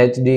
HD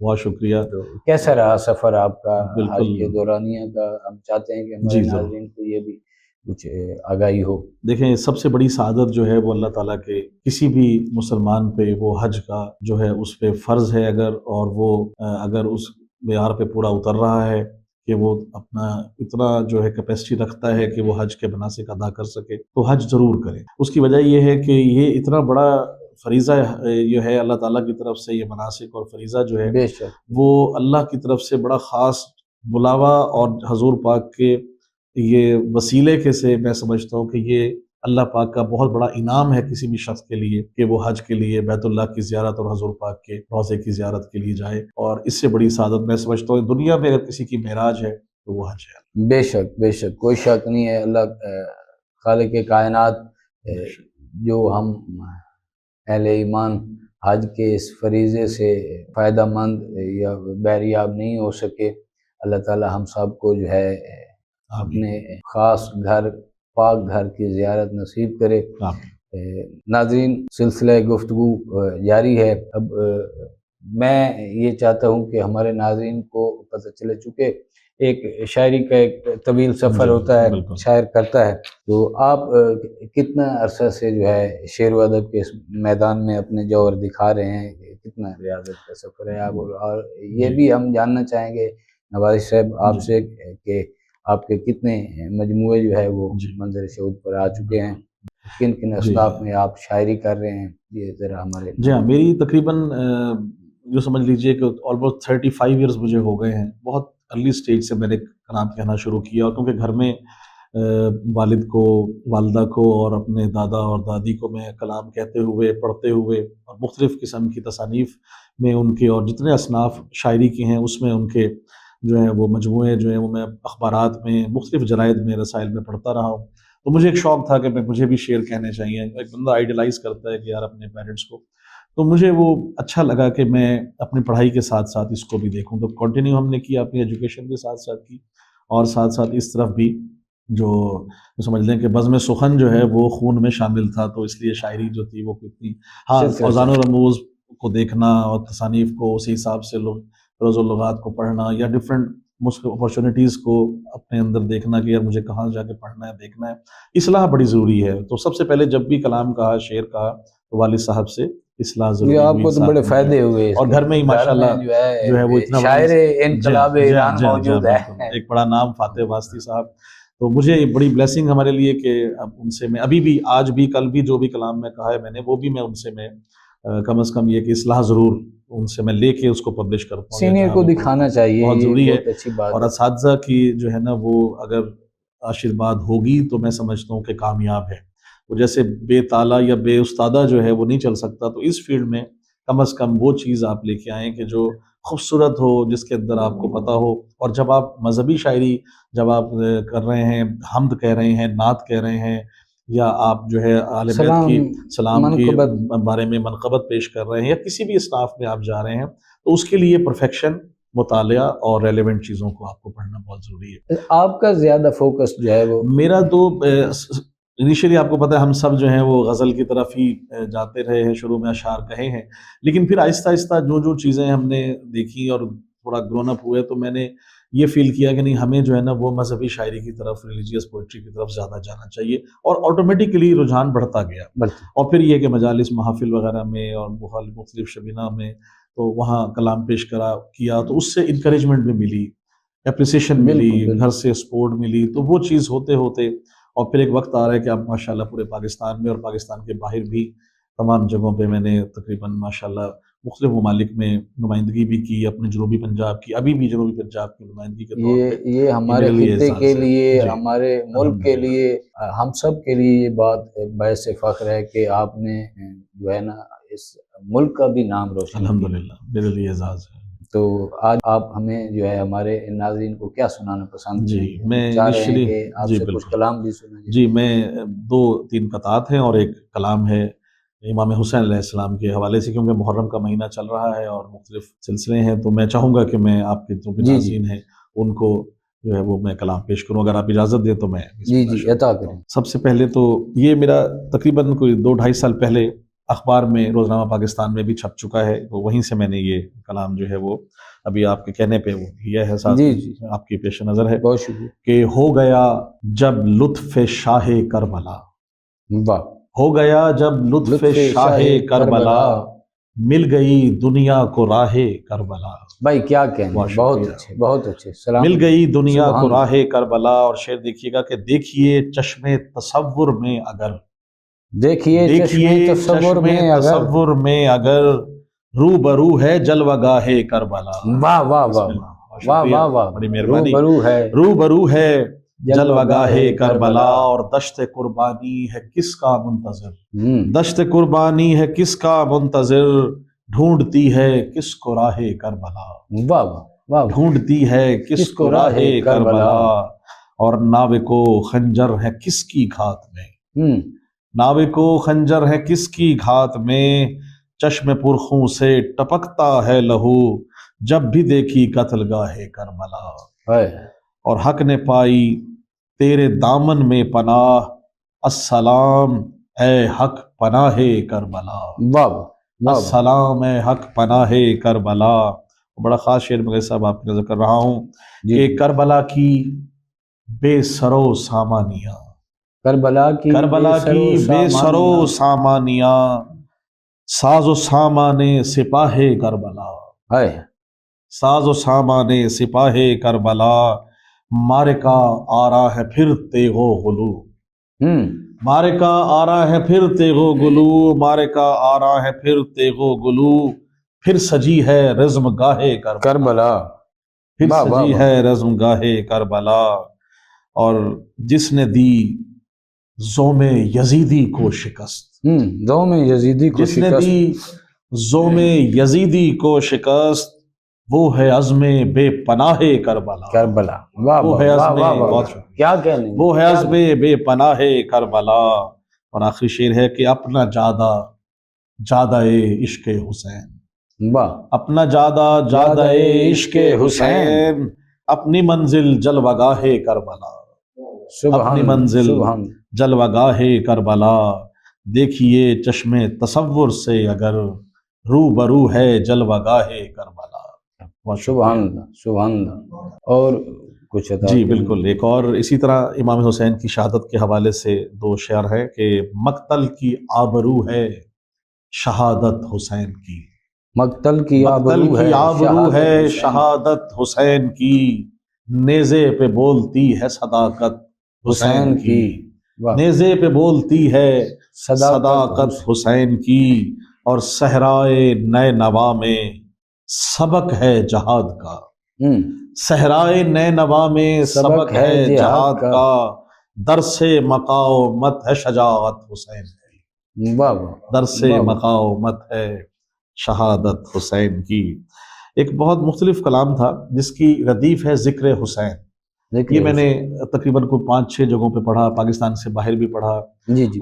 بہت شکریہ. تو کیسا رہا سفر آپ کا بالکل. حج کے دورانیہ کا؟ ہم چاہتے ہیں کہ ہمارے جی ضرور. ناظرین کو یہ بھی کچھ آگاہی ہو. دیکھیں سب سے بڑی سعادت جو ہے وہ اللہ تعالیٰ کے کسی بھی مسلمان پہ وہ حج کا جو ہے اس پہ فرض ہے اگر، اور وہ اگر اس معیار پہ پورا اتر رہا ہے کہ وہ اپنا اتنا جو ہے کیپیسٹی رکھتا ہے کہ وہ حج کے مناسک ادا کر سکے تو حج ضرور کرے. اس کی وجہ یہ ہے کہ یہ اتنا بڑا فریضہ جو ہے اللہ تعالیٰ کی طرف سے، یہ مناسک اور فریضہ جو ہے بے شک وہ اللہ کی طرف سے بڑا خاص بلاوا، اور حضور پاک کے یہ وسیلے کے سے میں سمجھتا ہوں کہ یہ اللہ پاک کا بہت بڑا انعام ہے کسی بھی شخص کے لیے کہ وہ حج کے لیے بیت اللہ کی زیارت اور حضور پاک کے روضے کی زیارت کے لیے جائے. اور اس سے بڑی سعادت میں سمجھتا ہوں دنیا میں اگر کسی کی معراج ہے تو وہ حج ہے. بے شک بے شک، کوئی شک نہیں ہے. اللہ خالق کائنات جو ہم اہل ایمان حج کے اس فریضے سے فائدہ مند یا بہریاب نہیں ہو سکے، اللہ تعالی ہم سب کو جو ہے اپنے خاص گھر، پاک گھر کی زیارت نصیب کرے. ناظرین، سلسلہ گفتگو جاری ہے. اب میں یہ چاہتا ہوں کہ ہمارے ناظرین کو پتہ چلے، چونکہ ایک شاعری کا ایک طویل سفر ہوتا ہے، شاعر کرتا ہے، تو آپ کتنا عرصہ سے جو ہے شعر و ادب کے اس میدان میں اپنے جوہر دکھا رہے ہیں، کتنا ریاضت کا سفر ہے آپ؟ اور یہ بھی ہم جاننا چاہیں گے نوازش صاحب آپ سے کہ آپ کے کتنے مجموعے جو ہے وہ منظر شہود پر آ چکے ہیں، کن کن اصناف میں آپ شاعری کر رہے ہیں، یہ ذرا ہمارے. جی ہاں، میری تقریباً جو سمجھ لیجئے کہ آلموسٹ 35 ایئرز مجھے ہو گئے ہیں. بہت ارلی سٹیج سے میں نے کلام کہنا شروع کیا، اور کیونکہ گھر میں والد کو، والدہ کو اور اپنے دادا اور دادی کو میں کلام کہتے ہوئے، پڑھتے ہوئے، اور مختلف قسم کی تصانیف میں ان کے، اور جتنے اصناف شاعری کے ہیں اس میں ان کے جو ہیں وہ مجموعے جو ہیں وہ میں اخبارات میں، مختلف جرائد میں، رسائل میں پڑھتا رہا ہوں. تو مجھے ایک شوق تھا کہ مجھے بھی شعر کہنے چاہیے. ایک بندہ آئیڈیلائز کرتا ہے کہ یار اپنے پیرنٹس کو، تو مجھے وہ اچھا لگا کہ میں اپنی پڑھائی کے ساتھ ساتھ اس کو بھی دیکھوں. تو کنٹینیو ہم نے کیا، اپنی ایجوکیشن کے ساتھ ساتھ کی، اور ساتھ ساتھ اس طرف بھی جو سمجھ لیں کہ بزم سخن جو ہے وہ خون میں شامل تھا، تو اس لیے شاعری جو تھی وہ کتنی، ہاں، اوزان و رموز کو دیکھنا اور تصانیف کو اسی حساب سے رموز و لغات کو پڑھنا، یا ڈفرینٹ اپرچونیٹیز کو اپنے اندر دیکھنا کہ یار مجھے کہاں جا کے پڑھنا ہے، دیکھنا ہے. اصلاح بڑی ضروری ہے. تو سب سے پہلے جب بھی کلام کہا، شعر کہا، تو والد صاحب سے اصلاح ضروری آپ کو تو بڑے فائدے ہوئے، اور گھر میں ہی ماشاءاللہ جو ہے وہ اتنا شاعر انقلاب ایران موجود ہے، ایک بڑا نام فاتح واسطی صاحب. تو مجھے بڑی بلیسنگ ہمارے لیے کہ اب ان سے میں ابھی بھی، آج بھی، کل بھی جو بھی کلام میں کہا ہے میں نے، وہ بھی میں ان سے میں کم از کم یہ کہ اصلاح ضرور ان سے میں لے کے اس کو پبلش کرتا ہوں. سینئر کو دکھانا چاہیے، بہت ضروری ہے. اچھی بات. اور اساتذہ کی جو ہے نا وہ اگر آشرواد ہوگی تو میں سمجھتا ہوں کہ کامیاب ہے. وہ جیسے بے تالا یا بے استادہ جو ہے وہ نہیں چل سکتا. تو اس فیلڈ میں کم از کم وہ چیز آپ لے کے آئیں کہ جو خوبصورت ہو، جس کے اندر آپ کو پتہ ہو. اور جب آپ مذہبی شاعری جب آپ کر رہے ہیں، حمد کہہ رہے ہیں، نعت کہہ رہے ہیں، یا آپ جو ہے اہل بیت کی سلام کی بارے میں منقبت پیش کر رہے ہیں، یا کسی بھی اصناف میں آپ جا رہے ہیں، تو اس کے لیے پرفیکشن، مطالعہ اور ریلیونٹ چیزوں کو آپ کو پڑھنا بہت ضروری ہے. آپ کا زیادہ فوکس جو ہے وہ؟ میرا تو انیشلی آپ کو پتہ ہے ہم سب جو ہیں وہ غزل کی طرف ہی جاتے رہے ہیں، شروع میں اشعار کہے ہیں، لیکن پھر آہستہ آہستہ جو چیزیں ہم نے دیکھی اور تھوڑا گرون اپ ہوئے، تو میں نے یہ فیل کیا کہ نہیں، ہمیں جو ہے نا وہ مذہبی شاعری کی طرف، ریلیجیس پوئٹری کی طرف زیادہ جانا چاہیے. اور آٹومیٹکلی رجحان بڑھتا گیا. اور پھر یہ کہ مجالس، محافل وغیرہ میں اور مختلف شبینہ میں تو وہاں کلام پیش کیا، تو اس سے انکریجمنٹ بھی ملی، اپریسیشن ملی، گھر سے سپورٹ ملی. تو وہ چیز ہوتے ہوتے اور پھر ایک وقت آ رہا ہے کہ اب ماشاءاللہ پورے پاکستان میں اور پاکستان کے باہر بھی تمام جگہوں پہ میں نے تقریباً ماشاءاللہ مختلف ممالک میں نمائندگی بھی کی، اپنے جنوبی پنجاب کی، ابھی بھی جنوبی پنجاب کی نمائندگی کے طور پہ. یہ ہمارے خطے کے لیے، ہمارے ملک کے لیے، ہم سب کے لیے یہ بات باعث فخر ہے کہ آپ نے جو ہے نا اس ملک کا بھی نام روشن کیا. الحمدللہ، میرے لیے اعزاز ہے. تو آج آپ ہمیں جو ہے ہمارے ناظرین کو کیا سنانا پسند جی ہیں؟ میں چاہ رہے ہیں کہ آپ سے کچھ کلام بھی سنیں. جی میں 2-3 قطعات ہیں اور ایک کلام ہے امام حسین علیہ السلام کے حوالے سے، کیونکہ محرم کا مہینہ چل رہا ہے اور مختلف سلسلے ہیں، تو میں چاہوں گا کہ میں آپ کے جو بھی ناظرین ہیں ان کو جو ہے وہ میں کلام پیش کروں، اگر آپ اجازت دیں تو میں. جی عطا کریں. سب سے پہلے تو یہ میرا تقریباً کوئی 2-2.5 سال پہلے اخبار میں روزنامہ پاکستان میں بھی چھپ چکا ہے، تو وہیں سے میں نے یہ کلام جو ہے وہ ابھی آپ کے کہنے پہ وہ کیا ہے، ساتھ جی آپ کی پیش نظر ہے بہت شکریہ. کہ ہو گیا جب لطف شاہ کربلا، واہ. ہو گیا جب لطف شاہ کربلا، مل گئی دنیا کو راہ کربلا. بھائی کیا کہنے، بہت اچھے بہت اچھے. سلام. مل گئی دنیا کو راہ کربلا. اور شعر دیکھیے گا کہ دیکھیے چشم تصور میں اگر، دیکھیے تصور میں اگر روبرو ہے جلوہ گاہ کربلا. واہ واہ واہ واہ واہ واہ، بڑی مہربانی. روبرو ہے جلوہ گاہ کربلا. اور دشت قربانی ہے کس کا منتظر، دشت قربانی ہے کس کا منتظر، ڈھونڈتی ہے کس کو راہ کربلا. واہ واہ، ڈھونڈتی ہے کس کو راہ کربلا. اور ناوے کو خنجر ہے کس کی گھات میں، ناوے کو خنجر ہے کس کی گھات میں، چشم پرخوں سے ٹپکتا ہے لہو، جب بھی دیکھی قتل گاہ کربلا. اور حق نے پائی تیرے دامن میں پناہ، السلام اے حق پناہ کربلا. السلام اے حق پناہ کربلا. بڑا خاص شعر مگر صاحب آپ کی نظر کر رہا ہوں کہ کربلا کی بے سرو سامانیاں، کربلا کی بے سرو سامانیاں، ساز و سامان سپاہ کربلا، ساز و سامان سپاہ کربلا. مارکا آ رہا ہے پھر تیغ و غلو، مارکا آ رہا ہے پھر تیغ و گلو، مارکا آ رہا ہے پھر تیغ و گلو، پھر سجی ہے رزم گاہ کربلا، پھر سجی ہے رزم گاہ کربلا. اور جس نے دی زوم یزیدی کو شکست، زوم یزیدی کو جس نے دی زوم یزیدی کو شکست، وہ ہے عزم بے پناہ کربلا. وہ ہے عزم، کیا کہنے، وہ ہے عزم بے پناہ کربلا. اور آخری شعر ہے کہ اپنا جادہ عشق حسین، اپنا جادہ عشق حسین، اپنی منزل جلوہ گاہ کربلا، اپنی منزل جلوہ گاہ کربلا. دیکھیے چشم تصور سے اگر روبرو ہے جلوہ گاہ کربلا. سبحان اللہ سبحان اللہ. اور کچھ جی بالکل. ایک اور اسی طرح امام حسین کی شہادت کے حوالے سے دو شعر ہیں کہ مقتل کی آبرو ہے شہادت حسین کی، مقتل کی آبرو ہے شہادت حسین کی، نیزے پہ بولتی ہے صداقت حسین کی، نیزے پہ بولتی ہے صداقت حسین کی. اور صحرائے نئے نوا میں سبق ہے جہاد کا، صحرائے نئے نوا میں سبق ہے جہاد کا، درس مقاومت ہے شجاعت حسین کی، درس مقاومت ہے شہادت حسین کی. ایک بہت مختلف کلام تھا جس کی ردیف ہے ذکر حسین. یہ میں نے تقریباً کوئی 5-6 جگہوں پہ پڑھا، پاکستان سے باہر بھی پڑھا،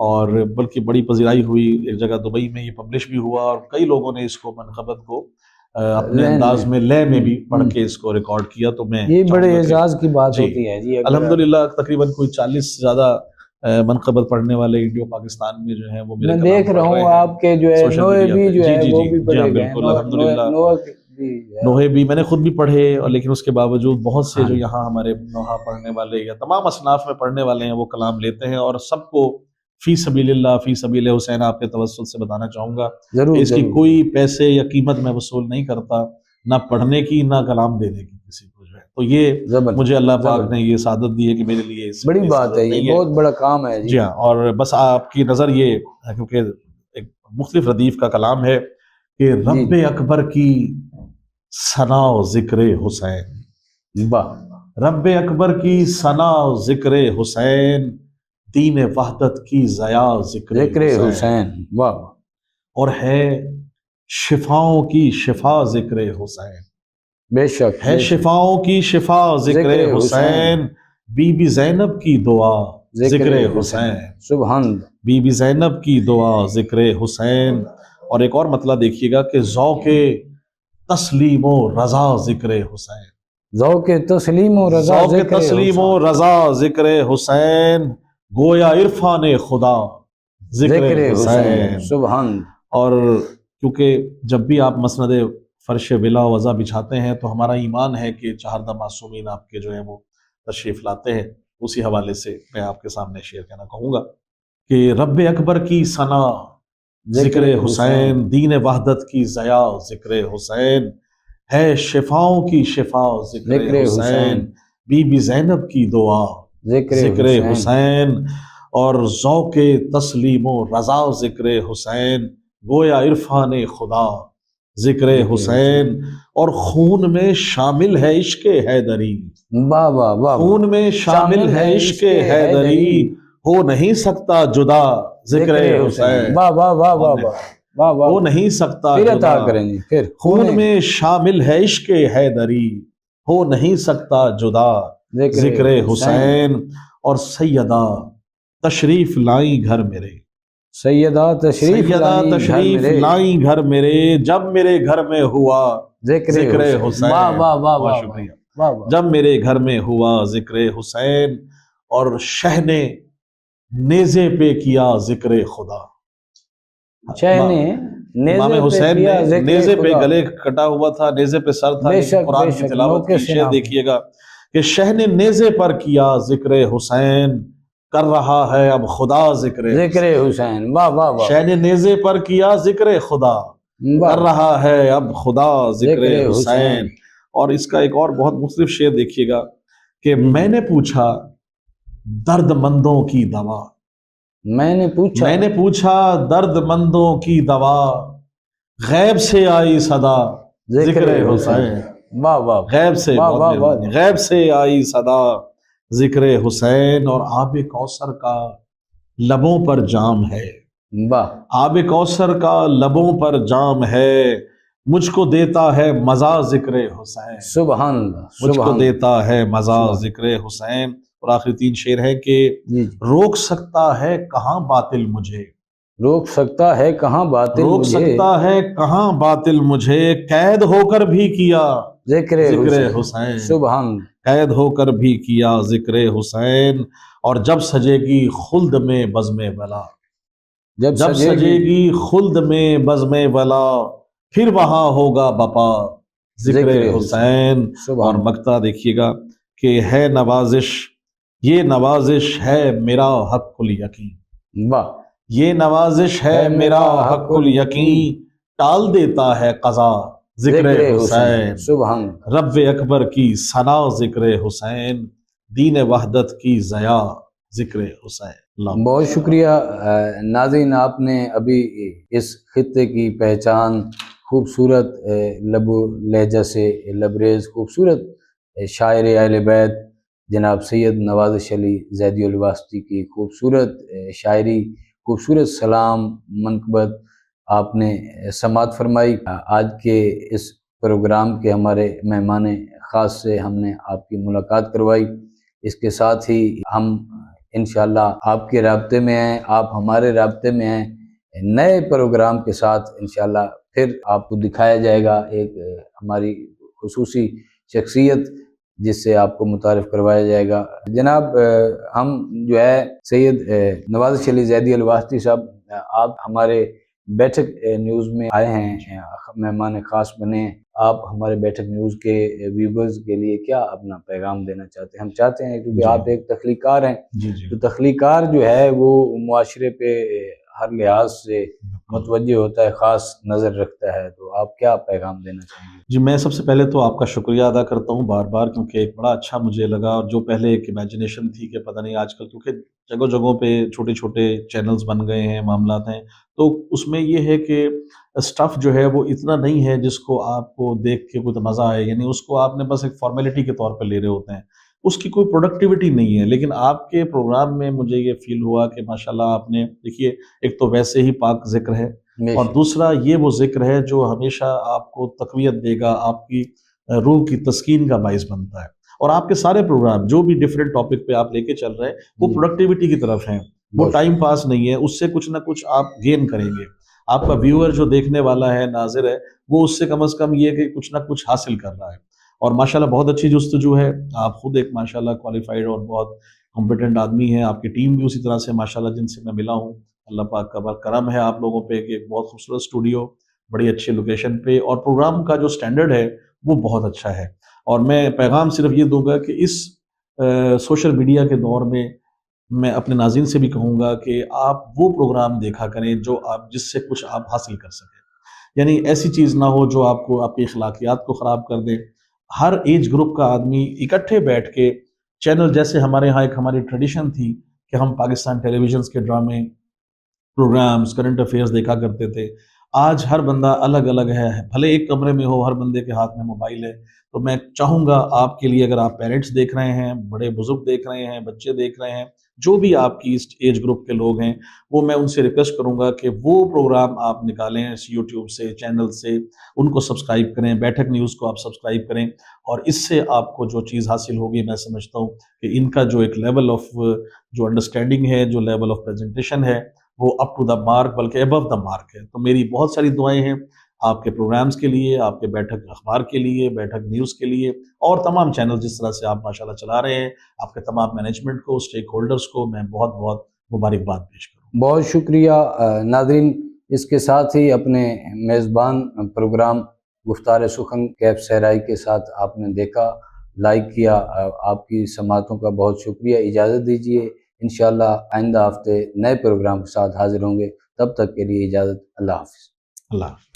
اور بلکہ بڑی پذیرائی ہوئی. ایک جگہ دبئی میں یہ پبلش بھی ہوا، اور کئی لوگوں نے اس کو منقبت کو اپنے انداز میں لے میں بھی پڑھ کے اس کو ریکارڈ کیا. تو میں یہ بڑے اعزاز کی بات ہوتی ہے جی. الحمدللہ تقریباً کوئی 40 سے زیادہ منقبت پڑھنے والے انڈیا پاکستان میں جو ہیں وہ میں دیکھ رہا ہوں آپ کے جو ہے نوحے بھی جو ہے وہ بھی پڑھے گئے ہیں. الحمدللہ نوحے بھی میں نے خود بھی پڑھے، اور لیکن اس کے باوجود بہت سے جو یہاں ہمارے نوحہ پڑھنے والے یا تمام اصناف میں پڑھنے والے ہیں وہ کلام لیتے ہیں. اور سب کو فی سبیل اللہ فی سبیل حسین آپ کے توسل سے بتانا چاہوں گا کہ اس کی کوئی پیسے یا قیمت میں وصول نہیں کرتا، نہ پڑھنے کی نہ کلام دینے کی کسی کو جو ہے. تو یہ مجھے اللہ پاک نے یہ سعادت دی ہے کہ میرے لیے بڑی بات ہے، یہ بہت بڑا کام ہے جی ہاں. اور بس آپ کی نظر یہ کیونکہ ایک مختلف ردیف کا کلام ہے کہ رب اکبر کی ثنا و ذکر حسین، رب اکبر کی ثنا و ذکر حسین، دین وحدت کی ضیا ذکر حسین، اور ہے شفاؤں کی شفا ذکر حسین، بے شک ہے شفاؤں کی شفا ذکر حسین، بی بی زینب کی دعا ذکر حسین، سبحان، بی بی زینب کی دعا ذکر حسین. اور ایک اور مطلب دیکھیے گا کہ ذوق تسلیم و رضا ذکر حسین، ذوق تسلیم و رضا ذوق تسلیم و رضا ذکر حسین، گویا عرفان خدا ذکر حسین، سبحان. اور کیونکہ جب بھی آپ مسند فرش ولا وضع بچھاتے ہیں تو ہمارا ایمان ہے کہ چہاردہ معصومین آپ کے جو ہیں وہ تشریف لاتے ہیں. اسی حوالے سے میں آپ کے سامنے شیئر کرنا کہوں گا کہ رب اکبر کی ثنا ذکر حسین، دین وحدت کی ضیا ذکر حسین، ہے شفاؤں کی شفا ذکر حسین، بی بی زینب کی دعا ذکر حسین، اور ذوق تسلیم و رضا ذکر حسین، گویا عرفان خدا ذکر حسین، اور خون میں شامل ہے عشق حیدری، واہ واہ واہ، خون میں شامل ہے عشق حیدری، ہو نہیں سکتا جدا ذکر حسین، واہ واہ واہ واہ واہ واہ، ہو نہیں سکتا پھر جدا، عطا کریں جی، پھر خون میں شامل ہے عشق حیدری، ہو نہیں سکتا جدا ذکر حسین، اور سیدہ تشریف لائیں گھر میرے، سیدہ تشریف لائیں گھر میرے، جب میرے گھر میں ہوا ذکر حسین، واہ واہ واہ بہت شکریہ، جب میرے گھر میں ہوا ذکر حسین، اور شہ نے نیزے پہ کیا ذکر خدا، شہ نے امام حسین نے نیزے پہ گلے کٹا ہوا تھا، نیزے پہ سر تھا، لیکن قرآن کی تلاوت کی شعر دیکھیے گا کہ شہ نے نیزے پر کیا ذکر حسین، کر رہا ہے اب خدا ذکر حسین، واہ واہ واہ، شہ نے نیزے پر کیا ذکر خدا، کر رہا ہے اب خدا ذکر حسین. اور اس کا ایک اور بہت مختلف شعر دیکھیے گا کہ میں نے پوچھا درد مندوں کی دوا، میں نے پوچھا درد مندوں کی دوا، غیب سے آئی صدا ذکر حسین، واہ واہ، غیب سے، غیب سے آئی صدا ذکر حسین، اور آب کوثر کا لبوں پر جام ہے، واہ، آب کوثر کا لبوں پر جام ہے، مجھ کو دیتا ہے مزہ ذکر حسین، سبحان اللہ، مجھ کو دیتا ہے مزہ ذکر حسین. اور آخری 3 شعر ہے کہ روک سکتا ہے کہاں باطل مجھے، روک سکتا ہے کہاں باطل مجھے، روک سکتا ہے کہاں باطل مجھے، قید ہو کر بھی کیا ذکر حسین، سبحان اللہ، قید ہو کر بھی کیا ذکر حسین، اور جب سجے گی خلد میں بزم ولا، جب سجے گی خلد میں بزم ولا، پھر وہاں ہوگا بپا ذکر حسین. اور مقطع دیکھیے گا کہ ہے نوازش، یہ نوازش ہے میرا حق الیقین، واہ، یہ نوازش ہے میرا حق الیقین، ٹال دیتا ہے قضا ذکر حسین، سبحان، رب اکبر کی ثنا ذکر حسین، دین وحدت کی ضیا ذکر حسین. بہت شکریہ ناظرین، آپ نے ابھی اس خطے کی پہچان خوبصورت لب و لہجہ سے لبریز خوبصورت شاعر اہل بیت جناب سید نوازش علی زیدی الواسطی کی خوبصورت شاعری، خوبصورت سلام منقبت آپ نے سماعت فرمائی. آج کے اس پروگرام کے ہمارے مہمان خاص سے ہم نے آپ کی ملاقات کروائی. اس کے ساتھ ہی ہم انشاءاللہ آپ کے رابطے میں ہیں، آپ ہمارے رابطے میں ہیں، نئے پروگرام کے ساتھ انشاءاللہ پھر آپ کو دکھایا جائے گا ایک ہماری خصوصی شخصیت جس سے آپ کو متعارف کروایا جائے گا. جناب ہم جو ہے سید نوازش علی زیدی الواسطی صاحب، آپ ہمارے بیٹھک نیوز میں آئے ہیں، مہمان خاص بنے ہیں، آپ ہمارے بیٹھک نیوز کے ویورز کے لیے کیا اپنا پیغام دینا چاہتے ہیں؟ ہم چاہتے ہیں کیونکہ آپ ایک تخلیق کار ہیں، تو تخلیق کار جو ہے وہ معاشرے پہ ہر لحاظ سے متوجہ ہوتا ہے، خاص نظر رکھتا ہے، تو آپ کیا پیغام دینا چاہیں گے؟ جی، میں سب سے پہلے تو آپ کا شکریہ ادا کرتا ہوں بار بار، کیونکہ ایک بڑا اچھا مجھے لگا، اور جو پہلے ایک امیجنیشن تھی کہ پتہ نہیں آج کل کیونکہ جگہوں جگہوں پہ چھوٹے چھوٹے چینلز بن گئے ہیں، معاملات ہیں، تو اس میں یہ ہے کہ اسٹف جو ہے وہ اتنا نہیں ہے جس کو آپ کو دیکھ کے کچھ مزہ آئے، یعنی اس کو آپ نے بس ایک فارمیلٹی کے طور پہ لے رہے ہوتے ہیں، اس کی کوئی پروڈکٹیوٹی نہیں ہے. لیکن آپ کے پروگرام میں مجھے یہ فیل ہوا کہ ماشاءاللہ آپ نے دیکھیے، ایک تو ویسے ہی پاک ذکر ہے، اور دوسرا یہ وہ ذکر ہے جو ہمیشہ آپ کو تقویت دے گا، آپ کی روح کی تسکین کا باعث بنتا ہے. اور آپ کے سارے پروگرام جو بھی ڈیفرنٹ ٹاپک پہ آپ لے کے چل رہے ہیں وہ پروڈکٹیوٹی کی طرف ہیں، وہ ٹائم پاس نہیں ہے، اس سے کچھ نہ کچھ آپ گین کریں گے. آپ کا ویور جو دیکھنے والا ہے، ناظر ہے، وہ اس سے کم از کم یہ کہ کچھ نہ کچھ حاصل کر رہا ہے. اور ماشاءاللہ بہت اچھی جستجو ہے، آپ خود ایک ماشاءاللہ کوالیفائڈ اور بہت کمپیٹنٹ آدمی ہیں، آپ کی ٹیم بھی اسی طرح سے ماشاءاللہ جن سے میں ملا ہوں اللہ پاک کا بڑا کرم ہے آپ لوگوں پہ کہ ایک بہت خوبصورت اسٹوڈیو بڑی اچھی لوکیشن پہ، اور پروگرام کا جو سٹینڈرڈ ہے وہ بہت اچھا ہے۔ اور میں پیغام صرف یہ دوں گا کہ اس سوشل میڈیا کے دور میں اپنے ناظرین سے بھی کہوں گا کہ آپ وہ پروگرام دیکھا کریں جو جس سے کچھ آپ حاصل کر سکیں، یعنی ایسی چیز نہ ہو جو آپ کو آپ کی اخلاقیات کو خراب کر دے۔ ہر ایج گروپ کا آدمی اکٹھے بیٹھ کے چینل، جیسے ہمارے ہاں ایک ہماری ٹریڈیشن تھی کہ ہم پاکستان ٹیلی ویژنز کے ڈرامے، پروگرامز، کرنٹ افیئرز دیکھا کرتے تھے۔ آج ہر بندہ الگ الگ ہے، بھلے ایک کمرے میں ہو، ہر بندے کے ہاتھ میں موبائل ہے۔ تو میں چاہوں گا آپ کے لیے، اگر آپ پیرنٹس دیکھ رہے ہیں، بڑے بزرگ دیکھ رہے ہیں، بچے دیکھ رہے ہیں، جو بھی آپ کی اس ایج گروپ کے لوگ ہیں، وہ میں ان سے ریکویسٹ کروں گا کہ وہ پروگرام آپ نکالیں اس یوٹیوب سے، چینل سے، ان کو سبسکرائب کریں۔ بیٹھک نیوز کو آپ سبسکرائب کریں، اور اس سے آپ کو جو چیز حاصل ہوگی، میں سمجھتا ہوں کہ ان کا جو ایک لیول آف جو انڈرسٹینڈنگ ہے، جو لیول آف پریزنٹیشن ہے، وہ اپ ٹو دا مارک بلکہ ابو دا مارک ہے۔ تو میری بہت ساری دعائیں ہیں آپ کے پروگرامز کے لیے، آپ کے بیٹھک اخبار کے لیے، بیٹھک نیوز کے لیے، اور تمام چینل جس طرح سے آپ ماشاءاللہ چلا رہے ہیں۔ آپ کے تمام مینجمنٹ کو، اسٹیک ہولڈرز کو میں بہت بہت مبارکباد پیش کروں۔ بہت شکریہ ناظرین، اس کے ساتھ ہی اپنے میزبان پروگرام گفتار سخن کیف صحرائی کے ساتھ آپ نے دیکھا، لائک کیا، آپ کی سماعتوں کا بہت شکریہ۔ اجازت دیجیے، انشاءاللہ آئندہ ہفتے نئے پروگرام کے ساتھ حاضر ہوں گے، تب تک کے لیے اجازت، اللہ حافظ۔ اللہ حافظ۔